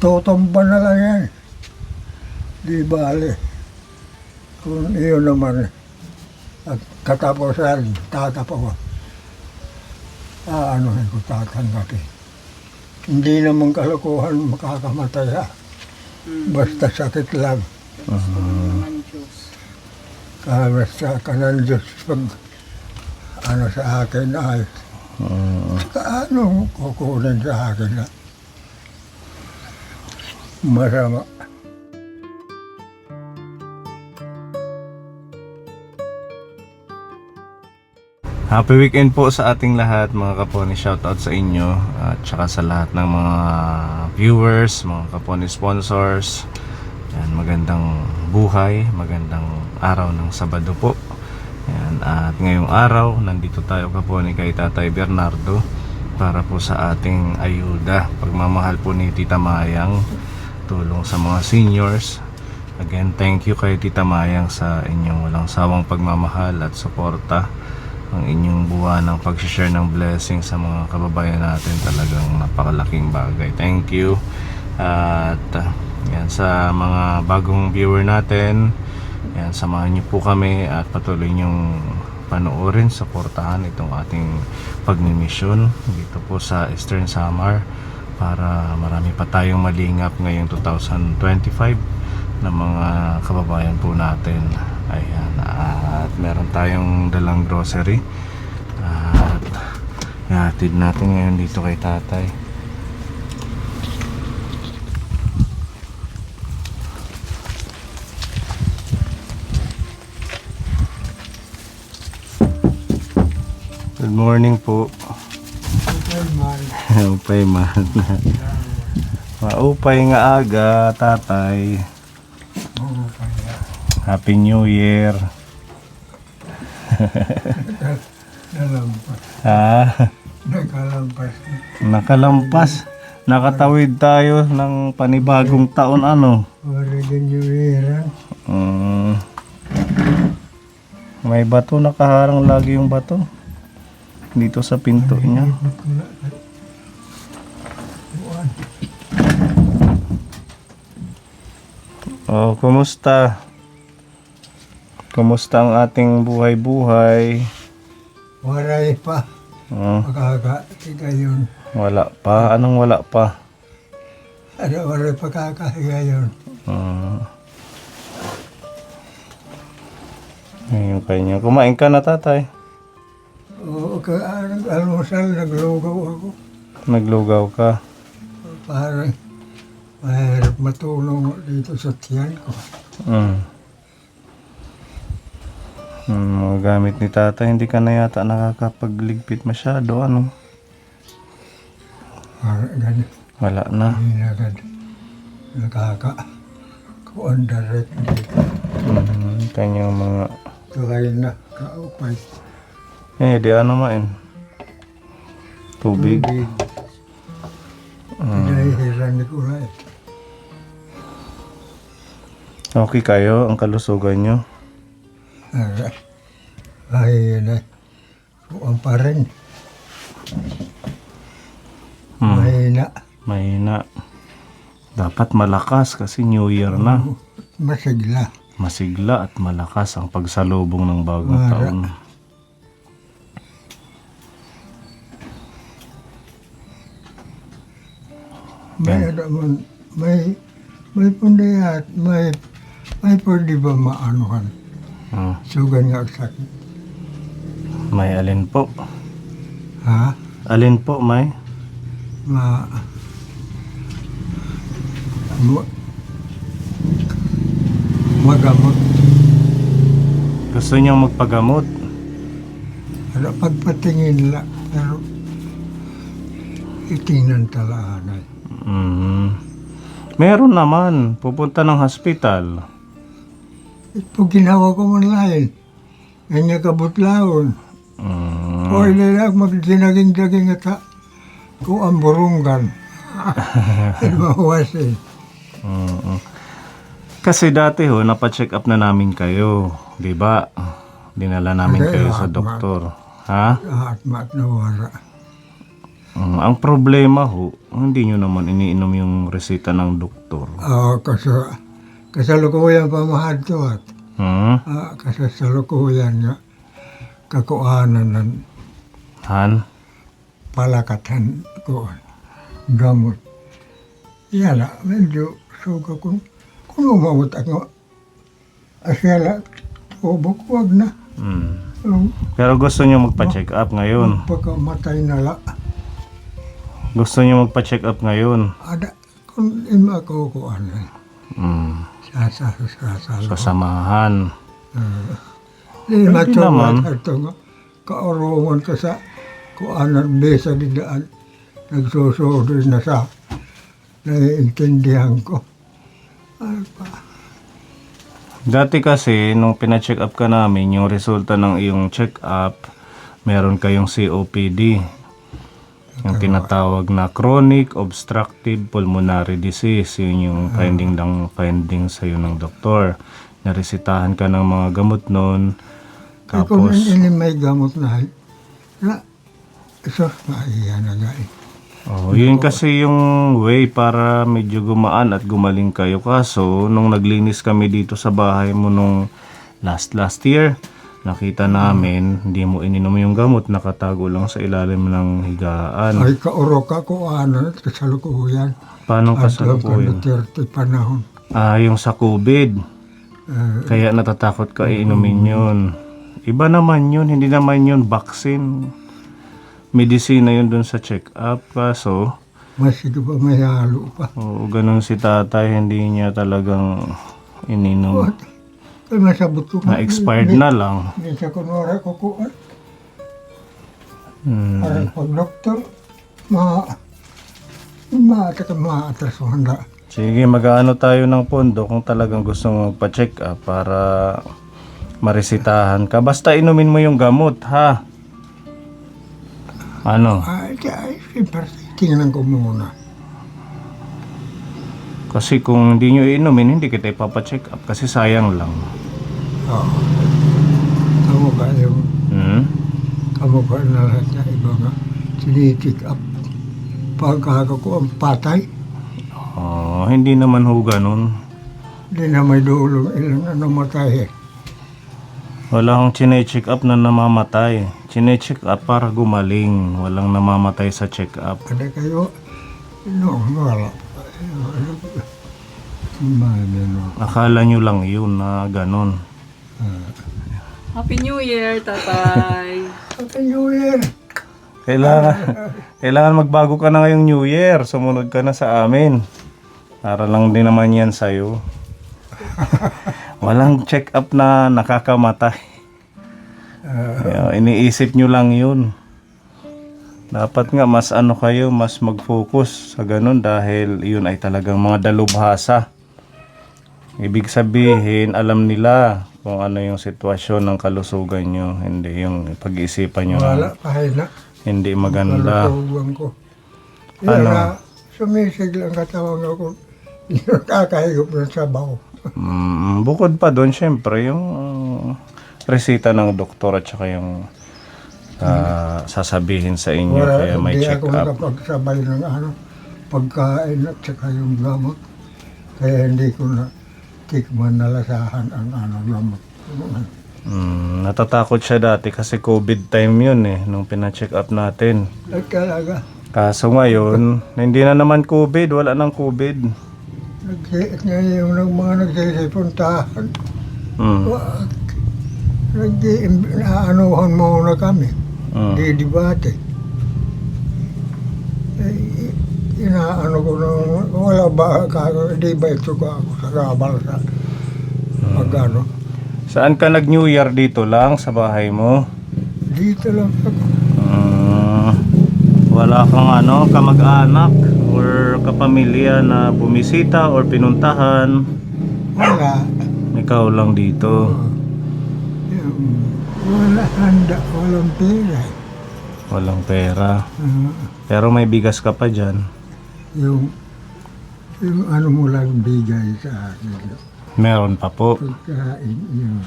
tutumba na lang yan. Di bale. Kung iyon naman, at katapusan, tatapo ko. Aanohin ko tatanggapin. Hindi naman kalokohan makakamatay ha. Basta sakit lang. Kaya basta kanan Diyos pag ano sa akin ay saka ano kukunin sa akin na masama. Happy weekend po sa ating lahat mga kaponi. Shoutout sa inyo at saka sa lahat ng mga viewers, mga kaponi sponsors. Yan, magandang buhay, magandang araw ng Sabado po. Yan, at ngayong araw nandito tayo kaponi kay Tatay Bernardo para po sa ating ayuda, pagmamahal po ni Tita Mayang, tulong sa mga seniors. Again, thank you kay Tita Mayang sa inyong walang sawang pagmamahal at suporta. Ang inyong buwan ng pag-share ng blessing sa mga kababayan natin, talagang napakalaking bagay. Thank you. At yan, sa mga bagong viewer natin, yan, samahan niyo po kami at patuloy niyong panoorin, suportahan itong ating pagmimisyon dito po sa Eastern Samar para marami pa tayong malingap ngayong 2025 ng mga kababayan po natin. Ayan, at meron tayong dalang grocery at ihatid natin ngayon dito kay tatay. Good morning po. Upay man. Maupay nga aga, tatay. Happy New Year. Nalampas. Ha? Nakalampas. Nakalampas. Nakatawid tayo ng panibagong taon ano. Origin yung hira. May bato, nakaharang lagi yung bato dito sa pinto niya. Oh, kumusta? Kumusta ang ating buhay-buhay? Waray pa. Makakahiga yun. Wala pa? Anong wala pa? Waray pa kakahiga yun. Ayun kanya. Kumain ka na, tatay? Oo, almusal, naglugaw ako. Naglugaw ka? Parang mahirap matulong dito sa tiyan ko. Mga gamit ni tatay, hindi ka na yata nakakapagligpit masyado, ano? Parang ganyan. Wala na. Hindi na agad nakaka-kuan direct dito. Kanyang mga... Tuhay na, kaupay. di ano main? Tubig. Pinahihiran ni Kulay. Okay kayo, ang kalusugan nyo? Ay, kuan pa rin. Mahina. Mahina. Dapat malakas kasi New Year na. Masigla. Masigla at malakas ang pagsalubong ng bagong taon. May pundihat, may pwede ba maanuhan? Sugan nga sakit. May alin po? Ha? Alin po, may? Magamot. Gusto niyang magpagamot? Pagpatingin lang, pero itingnan talaan ay. Meron naman, pupunta ng hospital. Ito ginawa ko man lain. Ganyan kabutlaon. O ilalak magdinaging-daging ata. Kung ang burunggan. Ibawasin. Kasi dati napacheck up na namin kayo. Diba? Dinala namin kayo sa doktor. Ha? At mat na wara. Ang problema ho, hindi nyo naman iniinom yung resita ng doktor. Kasalukuyan pa mahadto at Hmm? kasalukuyan nga kakuanan ng Han? palakatan ko gamot. Yala, medyo suga kung umabot ako. Asyala, tubok, wag na. Pero gusto nyo magpa-check up ngayon. Pagkamatay na la. Gusto nyo magpa-check up ngayon. Ada, kung ima ko kuanan. Sa Kasamahan. Di naman. matumat ito nga. Kaurungan ka sa kuanan besa di daan. Nagsusudo na sa naiintindihan ko. Ano pa? Dati kasi, nung pina-check up ka namin, yung resulta ng iyong check up, meron kayong COPD. Yung tinatawag na chronic obstructive pulmonary disease. Yun yung finding sa'yo ng doktor. Naresitahan ka ng mga gamot noon. Kung Tapos, ini may gamot na maiya na guys. yun kasi yung way para medyo gumaan at gumaling kayo. Kaso, nung naglinis kami dito sa bahay mo nung last year, nakita namin, hindi mo ininom yung gamot, nakatago lang sa ilalim ng higaan. Ay kaurok ako at kasalukuyan. Paano At kasalukuyan? 30 panahon. Yung sa COVID. Kaya natatakot ka iinumin yun. Iba naman yun, hindi naman yun vaccine. Medisina yun dun sa check-up. Kaso, Masig pa may halo pa. ganun si tatay, hindi niya talagang ininom. Kaya masabot ko. Na-expired na lang. Hindi sa kunwara ko kuan. Para pag doktor, maatras mo handa. Sige, mag-aano tayo ng pondo kung talagang gusto mo magpa-check up para maresitahan ka. Basta inumin mo yung gamot, ha? Ano? Siyempre, tingnan ko muna. Kasi kung hindi nyo inumin, hindi kita ipapacheck up kasi sayang lang. Oo. Kamu ba yung, kamu ba na lahat na iba nga, sinitik up. Pagkaka ko ang patay, Hindi naman ho ganun. hindi na may dulong ilang na namatay eh. Wala akong chine-check up na namamatay. Chine-check up para gumaling. Walang namamatay sa check up. Ada kayo, wala. Akala nyo lang yun na ganun. Happy New Year, tatay. Happy New Year! Kailangan magbago ka na ngayong New Year. Sumunod ka na sa amin. Para lang din naman yan sa'yo. Walang check up na nakakamatay. Iniisip nyo lang yun. Dapat nga mas mas mag-focus sa ganun dahil yun ay talagang mga dalubhasa. Ibig sabihin, alam nila kung ano yung sitwasyon ng kalusugan nyo. Hindi yung pag-iisipan nyo Wala, na kahit na. hindi maganda. Kalusugan ko. Ano? Ano? Sumisig lang katawang ako. Nakakahigop ng sabaw. Bukod pa doon, syempre, yung resita ng doktor at saka yung sasabihin sa inyo kaya may Hindi check ako up. nakapagsabay ng pagkain at saka yung gamot. Kaya hindi ko na tikman na lasahan ang gamot. Natatakot siya dati kasi COVID time yun nung pina-check up natin. At talaga, Kaso ngayon, hindi na naman COVID, wala nang COVID. yung mga nagsisipuntahan, nag-aanuhan muna kami. Di debate. Inaano ko na, wala ba, di ba ito ko ako sa gabal sa pag-ano. Saan ka nag-New Year dito lang sa bahay mo? Dito lang ako. Wala kang kamag-anak or kapamilya na bumisita or pinuntahan? Wala. Ikaw lang dito. Wala handa, walang pera. Walang pera. Pero may bigas ka pa dyan. Yung ano mo lang bigay sa akin. Meron pa po. Pagkain yun.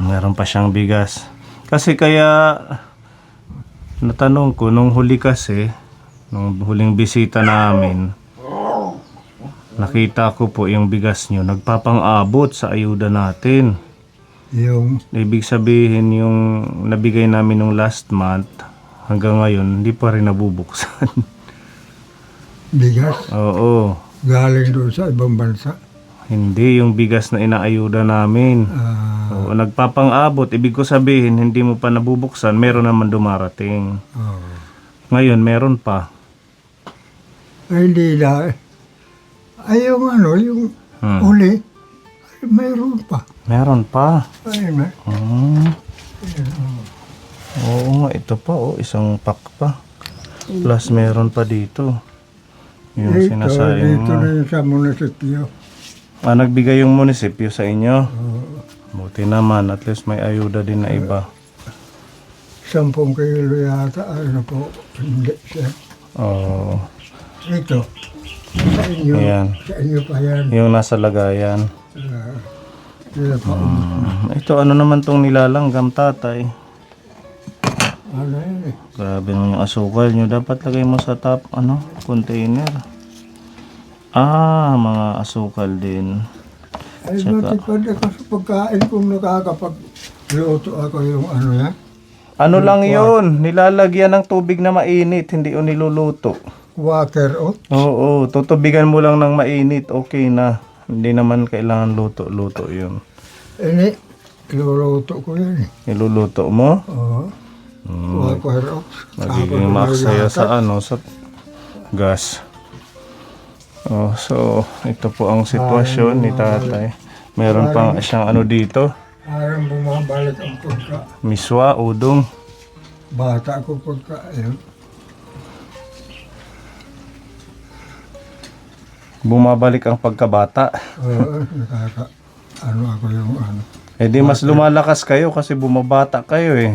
Meron pa siyang bigas. Kasi kaya natanong ko, nung huli kasi, nung huling bisita namin, nakita ko po yung bigas nyo, nagpapang-abot sa ayuda natin. Yung Ibig sabihin, yung nabigay namin nung last month, hanggang ngayon, hindi pa rin nabubuksan. bigas Oo. galing doon sa ibang bansa. Hindi, yung bigas na inaayuda namin. Oo, nagpapang-abot. Ibig ko sabihin, hindi mo pa nabubuksan, meron naman dumarating. Ngayon, meron pa. Ay, hindi na. Ay, yung yung uli, ay, mayroon pa. Meron pa. Ay, may. Oo nga, ito pa. Isang pack pa. Plus, meron pa dito. Yung sinasabi Dito mo. na yung sa munisipyo. Nagbigay yung munisipyo sa inyo? Buti naman, at least may ayuda din na iba. 10 kilo yata, po, hindi siya. Oo. Ito, sa inyo, Ayan. sa inyo pa yan. Yung nasa lagayan. Sila pa, Ito, ano naman tong nilalanggam, tatay? ano yan eh. Grabe naman yung asukal nyo. Dapat lagay mo sa top, container. Mga asukal din. Ay, Tsaka- matipad ako sa pagkain kung nakakapagluto ako yung yan. Ano lang yun? Nilalagyan ng tubig na mainit, hindi o niluluto. Water oat. Oo, tutubigan mo lang ng mainit, okay na. Hindi naman kailangan luto-luto yun. Ini, iluluto ko yan eh. Niluluto mo? Oo. Water oat. Magiging maksaya sa sa gas. So ito po ang sitwasyon ni tatay. Meron pang siyang dito, Parang bumabalik ang pagka. miswa, udong. Bata ko pagka. Bumabalik ang pagkabata. Oo, ako yung Eh di mas lumalakas kayo kasi bumabata kayo eh.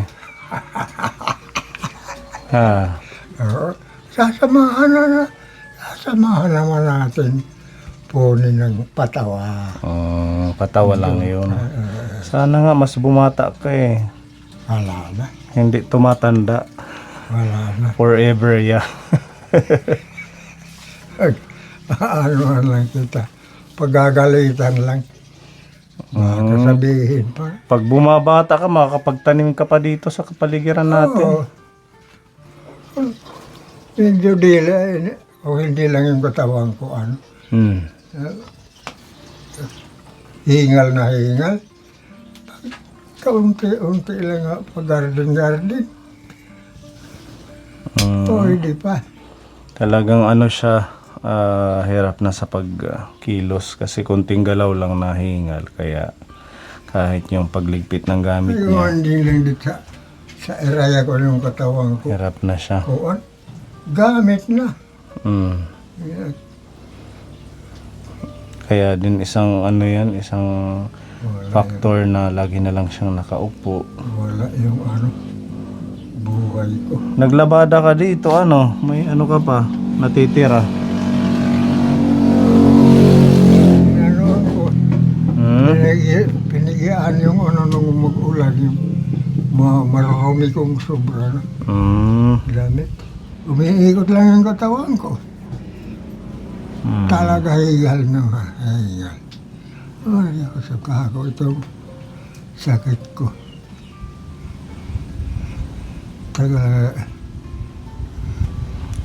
Ha. Oo. Sasamahan naman natin punin ng patawa. Patawa lang yun. Sana nga mas bumata ka eh. Wala na. Hindi tumatanda. Wala na. Forever, yeah. Lang kita. Pagagalitan lang. Makasabihin pa. Pag bumabata ka, makakapagtanim ka pa dito sa kapaligiran natin. Oo. Medyo dila. O hindi lang yung katawan ko. Hingal na hingal. Kaunti-unti lang nga pag-garden-garden. O hindi pa. Talagang siya, hirap na sa pagkilos kasi konting galaw lang nahingal. Kaya kahit yung pagligpit ng gamit Yung niya, hindi lang dito sa area ko yung katawan ko. hirap na siya. Kuan, gamit na. Kaya din isang isang factor na lagi na lang siyang nakaupo. Wala yung buhay ko. Naglabada ka dito, may ka pa, natitira. Ako, pinigyan yung nung mag-ulan, yung marami kong sobra na gamit. Umiikot lang yung katawan ko. Talaga higal na higal. Ay, ako sa kako, itong sakit ko.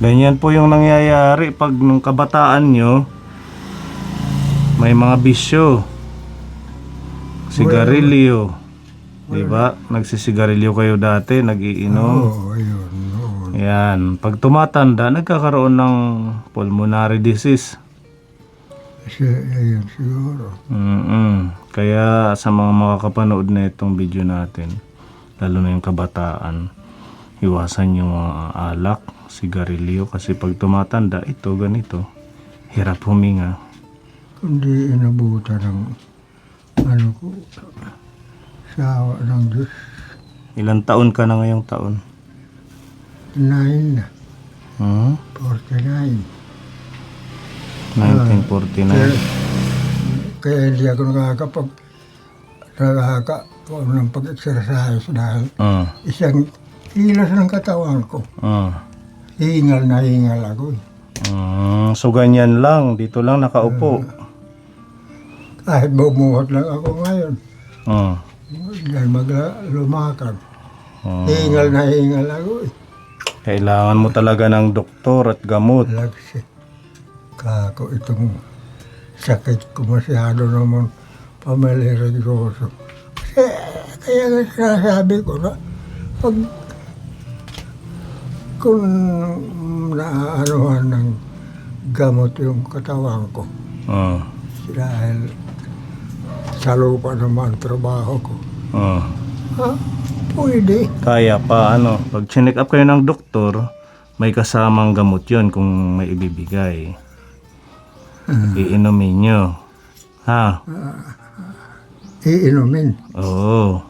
Ganyan po yung nangyayari pag nung kabataan nyo, may mga bisyo. Sigarilyo. Diba? Nagsisigarilyo kayo dati, nagiinom. Oo, ayun. Yan. Pag tumatanda, nagkakaroon ng pulmonary disease. Ayun siguro. Kaya sa mga makakapanood na itong video natin, lalo na yung kabataan, iwasan yung mga alak, sigarilyo, kasi pag tumatanda, ito ganito, hirap huminga. Kundi inabutan ng ko, sawa ng Diyos. Ilang taon ka na ngayong taon? 9 na. 49. 1949. Kaya hindi ako nakakapag-exercise dahil isang hilas ng katawan ko. Hingal na hingal ako eh. So ganyan lang, dito lang nakaupo. Kahit bumuhat lang ako ngayon. Mm. Dahil lumakad. Hingal na hingal ako eh. Kailangan mo talaga ng doktor at gamot. Lagsi. Kako itong sakit ko masyado naman pamilirigyoso. Kasi kaya nga sinasabi ko na pag kung naaanuhan ng gamot yung katawan ko dahil sa lupa naman trabaho ko. Ha? Pwede. Kaya pa ano, pag chinek up kayo ng doktor, may kasamang gamot yon kung may ibibigay. Iinumin nyo. Ha? Iinumin. Oo.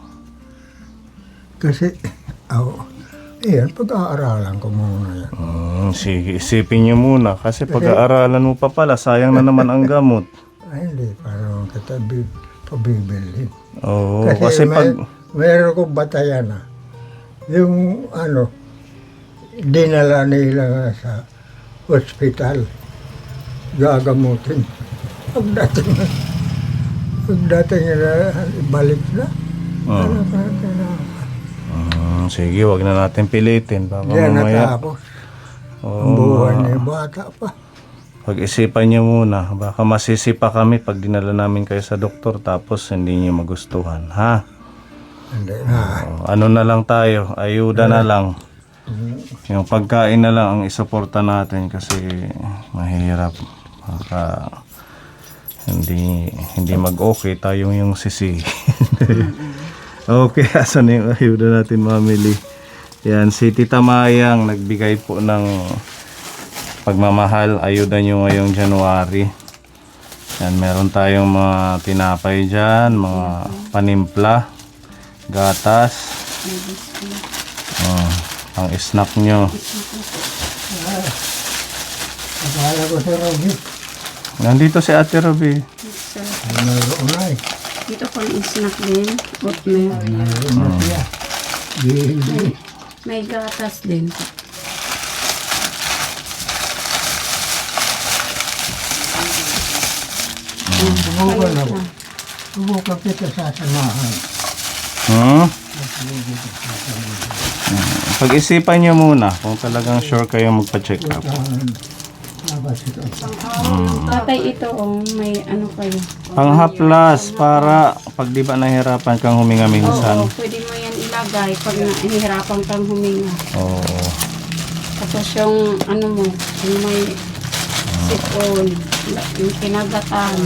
Kasi, ayan, pag-aaralan ko muna yan. Sige, isipin nyo muna. Kasi pag-aaralan mo pa pala, sayang na naman ang gamot. Ay, hindi. Parang kita pabibilhin. Oo, Kasi, kasi pag... Meron kong batayan na. Yung dinala nila nga sa hospital. Gagamutin. Pagdating na, balik na. Sige, wag na natin pilitin. Baka Yan mamaya. natapos. Ang buhay niya, bata pa. Pag-isipan niyo muna. Baka masisipa kami pag dinala namin kayo sa doktor tapos hindi niyo magustuhan. Ha? Hindi na. Ano na lang tayo? Ayuda na lang. Yung pagkain na lang ang isuporta natin kasi mahirap. Baka hindi mag-okay tayong yung sisi. Okay, asan yung ayuda natin, Mamili? Yan, si Tita Mayang nagbigay po ng pagmamahal. Ayuda nyo ngayong January. Yan, meron tayong mga tinapay dyan, mga panimpla, gatas, pang snack nyo. Akala ko si Robby. Nandito si Ate Ruby. Naroon na eh. Dito pang snack din. Oatmeal. Naroon na siya. Hindi. May gatas din. Subukan ako. Subukan kita sasamahan. Pag-isipan nyo muna kung talagang sure kayo magpa-check up. Tatay, ito may ano kayo. Panghaplas para pag di ba nahirapan kang huminga minsan. Oo, pwede mo yan ilagay pag nahihirapan kang huminga. Oo. Tapos yung ano mo, yung may sipon, yung kinagatan.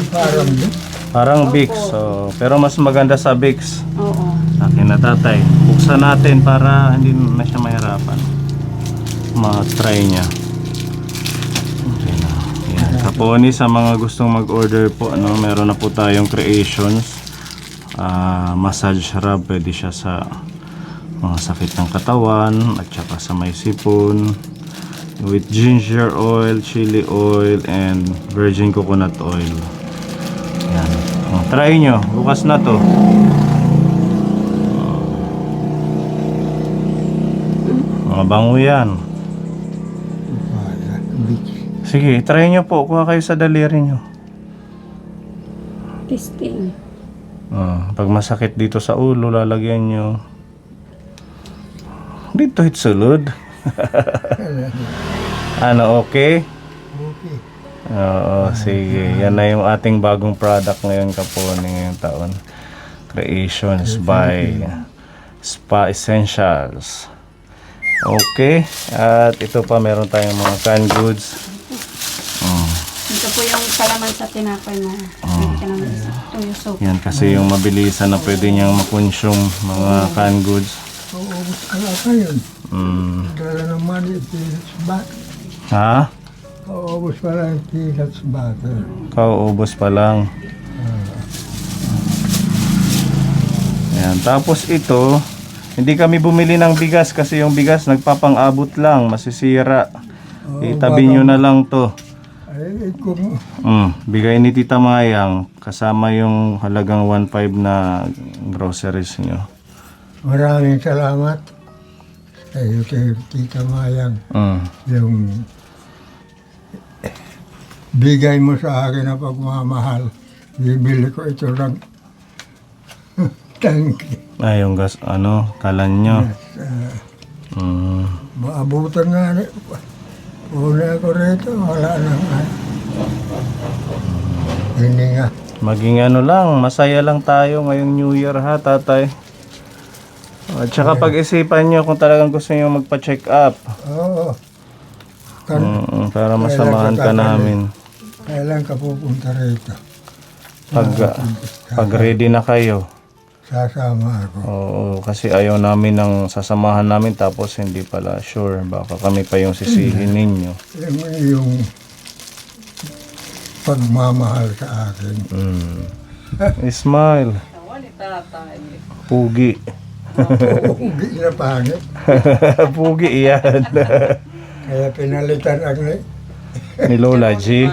Parang Vicks. So, pero mas maganda sa Vicks. Oo. Akin na tatay. Buksan natin para hindi na siya mahirapan. Ma-try niya. Okay na. Yan. Kaponi sa mga gustong mag-order po, meron na po tayong creations. Massage rub. Pwede siya sa mga sakit ng katawan at saka sa may sipon. With ginger oil, chili oil, and virgin coconut oil. Yan. Try nyo. Bukas na to. Mabango yan. Sige, try nyo po. Kuha kayo sa daliri nyo. Testing. Pag masakit dito sa ulo, lalagyan nyo. Dito hitsulod. Ano, okay? Okay. Oo, sige. Yan na yung ating bagong product ngayon, Kaponi, ngayong taon. Creations by Spa Essentials. Okay. At ito pa, meron tayong mga canned goods. Ito po yung palaman sa tinapay mo. Pwede ka naman isa. Toyo soup. Yan kasi yung mabilisan na pwede niyang makonsume mga canned goods. Ubus ka lang ngayon. Dala naman yung peanuts butter. Ha? Ubus pa lang yung peanuts butter. Kauubos pa lang. Yan. Tapos ito, hindi kami bumili ng bigas kasi yung bigas nagpapang-abot lang, masisira. Itabi nyo na lang to. Ay, kung Bigay ni Tita Mayang kasama yung halagang 1.5 na groceries nyo. maraming salamat Eh, kay Tita Mayang, yung bigay mo sa akin na pagmamahal, bibili ko ito ng tangki. Ay, yung gas, kalan nyo. Maabutan nga rin. Una ko rito, wala nang hindi nga. Maging lang, masaya lang tayo ngayong New Year ha, tatay. At saka pag-isipan nyo kung talagang gusto nyo magpa-check up. Oo. Para masamahan ka namin. Kailan ka pupunta rito? Pag ready na kayo. Sasama ako. Oo, kasi ayaw namin ng sasamahan namin tapos hindi pala sure. Baka kami pa yung sisihin ninyo. Yung pagmamahal sa akin. Smile. Pugi. Hindi na pangit. Pugi yan. Kaya pinalitan ang Ni Lola G.